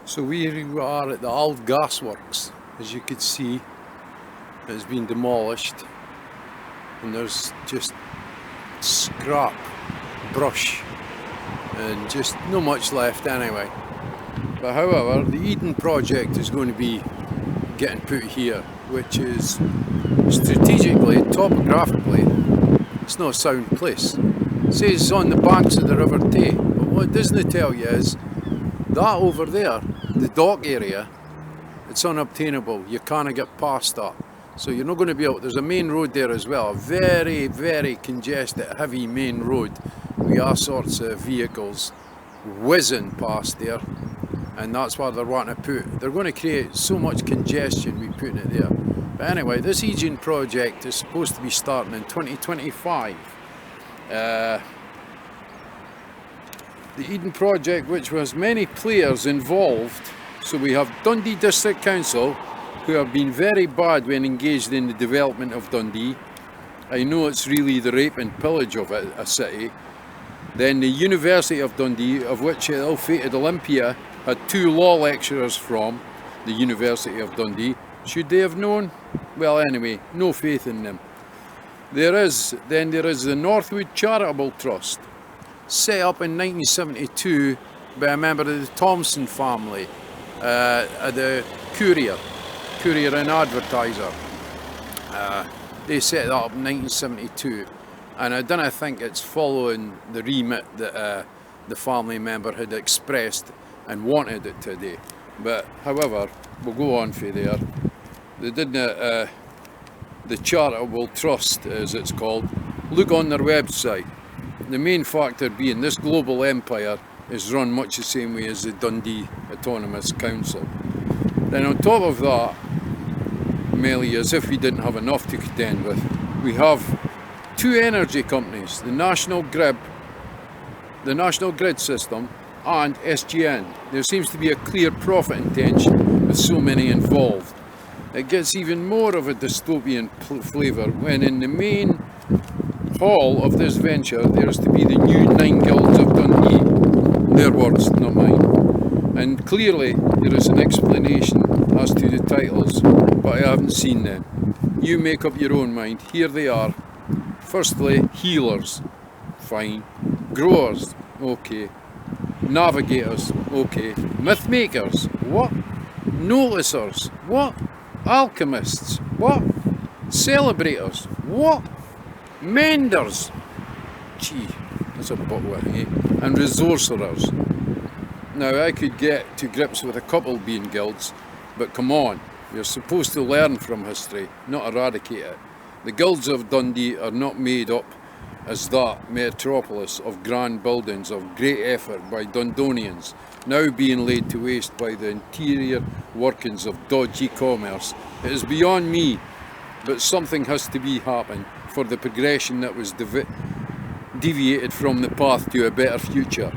So we are at the old GasWorks. As you can see, it's been demolished and there's just scrap brush and just not much left anyway. But however, the Eden project is going to be getting put here, which is strategically, topographically, it's not a sound place. It says it's on the banks of the River Tay, but what it doesn't tell you is that over there, the dock area, it's unobtainable. You can't get past that. So you're not going to be able, there's a main road there as well, a very, very congested, heavy main road with all sorts of vehicles whizzing past there, and that's why they're wanting to put, they're going to create so much congestion with putting it there. But anyway, this Eden project is supposed to be starting in 2025. The Eden project, which has many players involved, so we have Dundee District Council, who have been very bad when engaged in the development of Dundee. I know it's really the rape and pillage of a city. Then the University of Dundee, of which ill-fated Olympia had 2 law lecturers from the University of Dundee. Should they have known? Well, anyway, no faith in them. There is the Northwood Charitable Trust, set up in 1972 by a member of the Thompson family, the Courier and Advertiser. They set that up in 1972, and I don't think it's following the remit that the family member had expressed and wanted it today. But however, we'll go on for there. They did the Charitable Trust, as it's called. Look on their website. The main factor being this global empire is run much the same way as the Dundee Autonomous Council. Then on top of that, merely as if we didn't have enough to contend with, we have 2 energy companies, the National Grid system and SGN. There seems to be a clear profit intention with so many involved. It gets even more of a dystopian flavour when in the main hall of this venture there is to be the new 9 guilds of Dundee. Their words, not mine. And clearly there is an explanation as to the titles, but I haven't seen them. You make up your own mind. Here they are. Firstly, healers. Fine. Growers. Okay. Navigators. Okay. Myth makers. What? Noticers. What? Alchemists. What? Celebrators. What? Menders. Gee, that's a buttwit, eh? And resourcerers. Now I could get to grips with a couple being guilds, but come on, we're supposed to learn from history, not eradicate it. The guilds of Dundee are not made up as that metropolis of grand buildings of great effort by Dundonians, now being laid to waste by the interior workings of dodgy commerce. It is beyond me, but something has to be happening for the progression that was deviated from the path to a better future.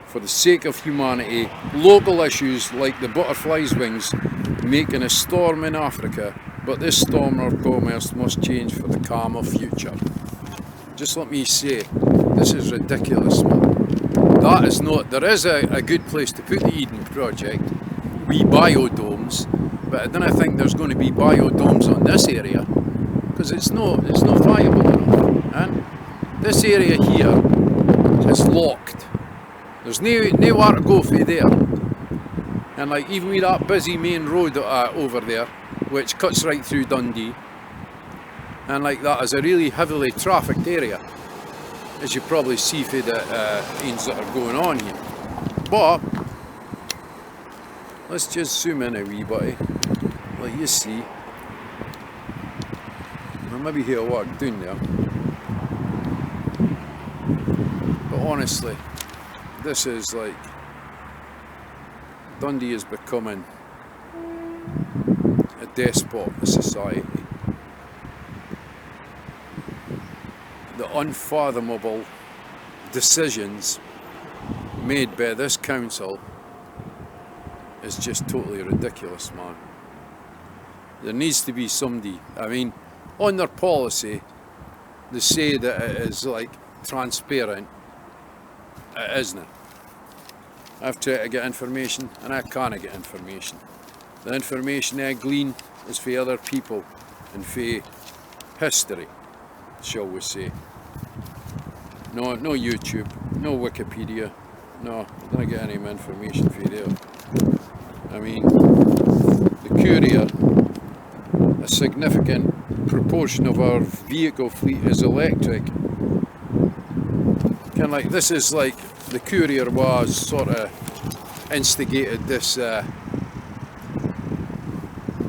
For the sake of humanity, local issues like the butterfly's wings making a storm in Africa, but this storm of commerce must change for the calmer future. Just let me say, this is ridiculous, man. That is not, there is a good place to put the Eden project, wee biodomes, but I don't think there's going to be biodomes on this area, because it's not viable enough. And this area here is locked. There's nowhere to go for there. And like even with that busy main road over there, which cuts right through Dundee, and like that is a really heavily trafficked area, as you probably see for the things that are going on here. But let's just zoom in a wee bit, like you see. I'll maybe hear a walk down there. But honestly, this is like, Dundee is becoming a despot of society. The unfathomable decisions made by this council is just totally ridiculous, man. There needs to be somebody, I mean, on their policy, they say that it is like transparent. It isn't. I've tried to get information and I can't get information. The information I glean is for other people and for history, shall we say. No YouTube, no Wikipedia, no, I don't get any information for there. I mean, the courier, a significant proportion of our vehicle fleet is electric. Kind of like, this is like, the courier was sort of instigated this, what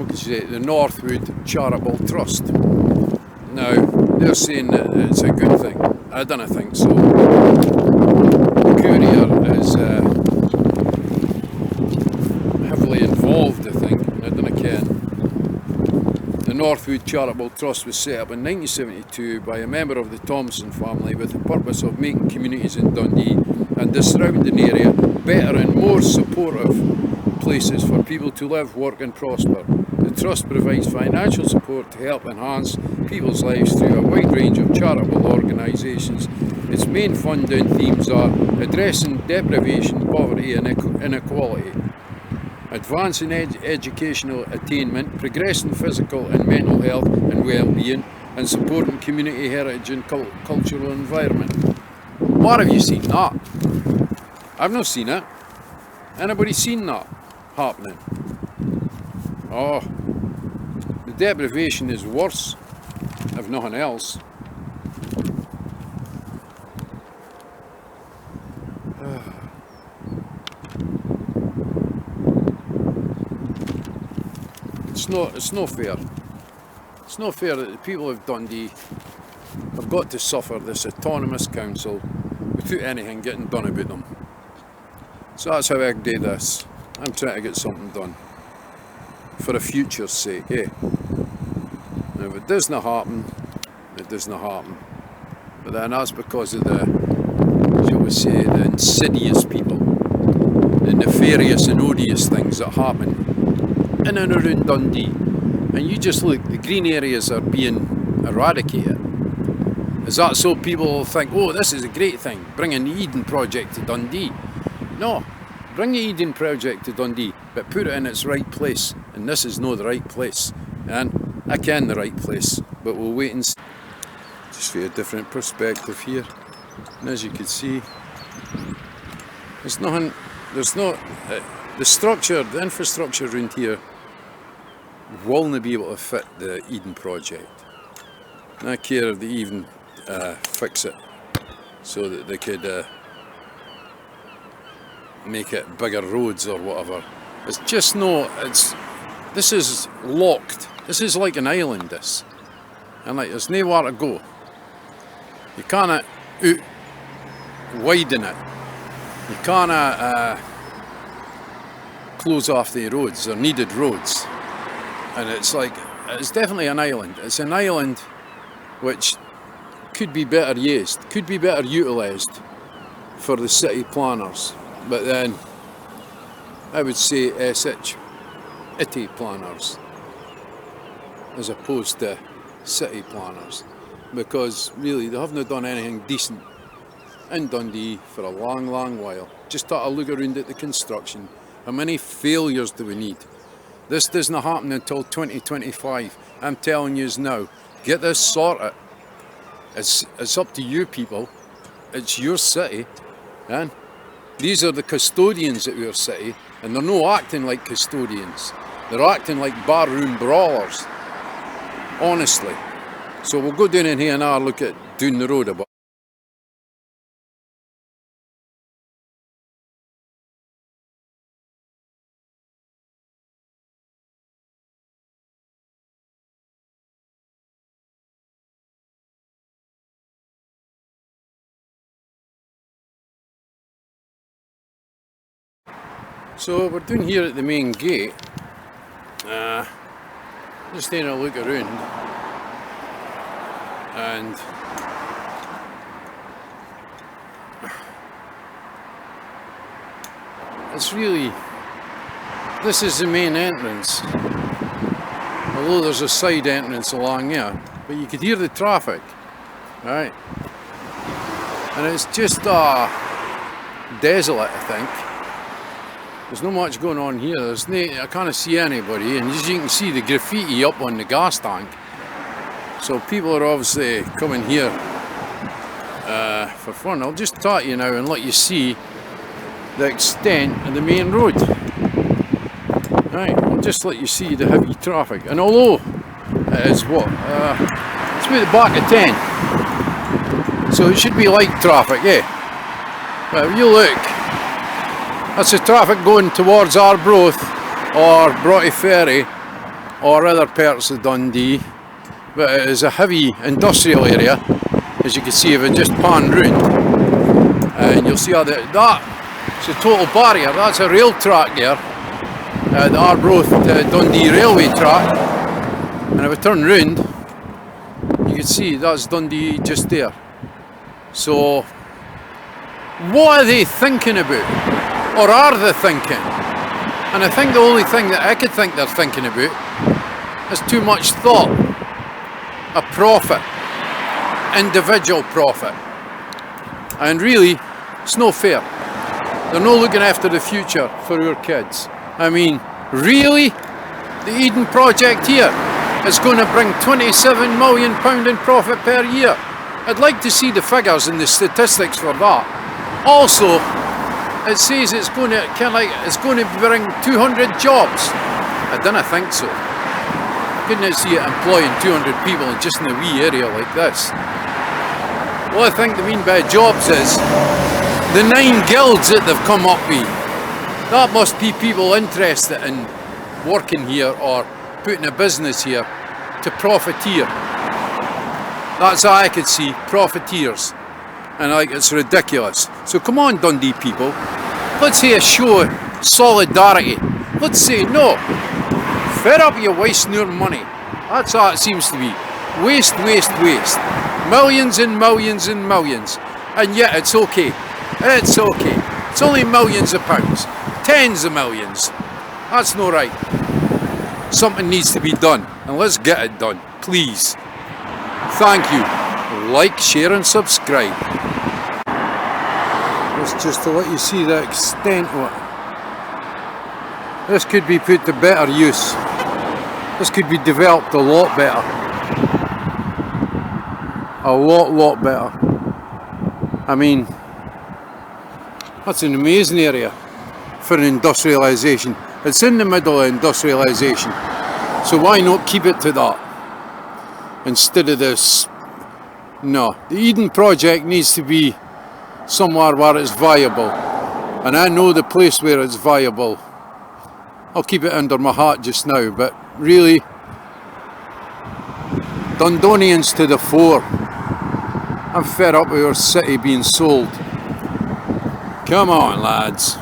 could you say, the Northwood Charitable Trust. Now, they're saying that it's a good thing. I don't think so. The courier is heavily involved, I think, I don't ken. The Northwood Charitable Trust was set up in 1972 by a member of the Thompson family with the purpose of making communities in Dundee and the surrounding area better and more supportive places for people to live, work and prosper. The Trust provides financial support to help enhance people's lives through a wide range of charitable organisations. Its main funding themes are addressing deprivation, poverty and inequality, advancing educational attainment, progressing physical and mental health and well-being, and supporting community heritage and cultural environment. What have you seen that? I've not seen it. Anybody seen that happening? Oh, the deprivation is worse, if nothing else. It's no fair. It's not fair that the people of Dundee have got to suffer this autonomous council without anything getting done about them. So that's how I do this. I'm trying to get something done for the future's sake, eh? Now, if it does not happen, it does not happen. But then that's because of the, shall we say, the insidious people, the nefarious and odious things that happen in and around Dundee. And you just look, the green areas are being eradicated. Is that so people will think, oh, this is a great thing, bringing the Eden Project to Dundee? No, bring the Eden Project to Dundee, but put it in its right place. And this is not the right place. And I ken the right place, but we'll wait and see. Just for a different perspective here. And as you can see, there's nothing, there's not, the structure, the infrastructure around here will not be able to fit the Eden Project. And I care if they even fix it so that they could make it bigger roads or whatever. It's just no, this is locked. This is like an island, this. And like, there's nowhere to go. You can't widen it. You can't close off the roads, or needed roads. And it's like, it's definitely an island. It's an island which could be better used, could be better utilised for the city planners. But then, I would say itty planners, as opposed to city planners. Because really, they haven't done anything decent in Dundee for a long, long while. Just thought I'd look around at the construction. How many failures do we need? This doesn't happen until 2025. I'm telling you now, get this sorted. It's up to you people. It's your city. And these are the custodians of your city, and they're not acting like custodians. They're acting like barroom brawlers. Honestly. So we'll go down in here now and look at down the road a bit. So we're down here at the main gate, just taking a look around, and it's really, this is the main entrance, although there's a side entrance along here, but you could hear the traffic, right, and it's just desolate, I think. There's not much going on here. I can't see anybody, and as you can see the graffiti up on the gas tank. So people are obviously coming here for fun. I'll just talk you now and let you see the extent of the main road. Right, I'll just let you see the heavy traffic. And although it is what? It's about the back of 10. So it should be light traffic, yeah. But if you look, that's the traffic going towards Arbroath or Broughty Ferry or other parts of Dundee. But it is a heavy industrial area, as you can see if I just pan round. And you'll see how that's a total barrier. That's a rail track there, the Arbroath to Dundee railway track. And if I turn round, you can see that's Dundee just there. So, what are they thinking about? Or are they thinking? And I think the only thing that I could think they're thinking about is too much thought. A profit. Individual profit. And really, it's no fair. They're not looking after the future for our kids. I mean, really? The Eden project here is going to bring £27 million in profit per year. I'd like to see the figures and the statistics for that. Also, it says it's going to bring 200 jobs. I don't think so. Couldn't see it employing 200 people just in a wee area like this. What I think they mean by jobs is the 9 guilds that they've come up with. That must be people interested in working here or putting a business here to profiteer. That's how I could see, profiteers. And it's ridiculous. So come on, Dundee people, let's say a show of solidarity. Let's say no. Fed up you wasting your money. That's how it seems to be. Waste, waste, waste. Millions and millions and millions. And yet it's okay. It's okay. It's only millions of pounds. Tens of millions. That's not right. Something needs to be done. And let's get it done. Please. Thank you. Like, share and subscribe. That's just to let you see the extent of it. This could be put to better use. This could be developed a lot better. A lot better. I mean, that's an amazing area for industrialisation. It's in the middle of industrialisation. So why not keep it to that? Instead of this. No, the Eden project needs to be somewhere where it's viable. And I know the place where it's viable. I'll keep it under my hat just now, but really, Dundonians to the fore. I'm fed up with our city being sold. Come on, lads.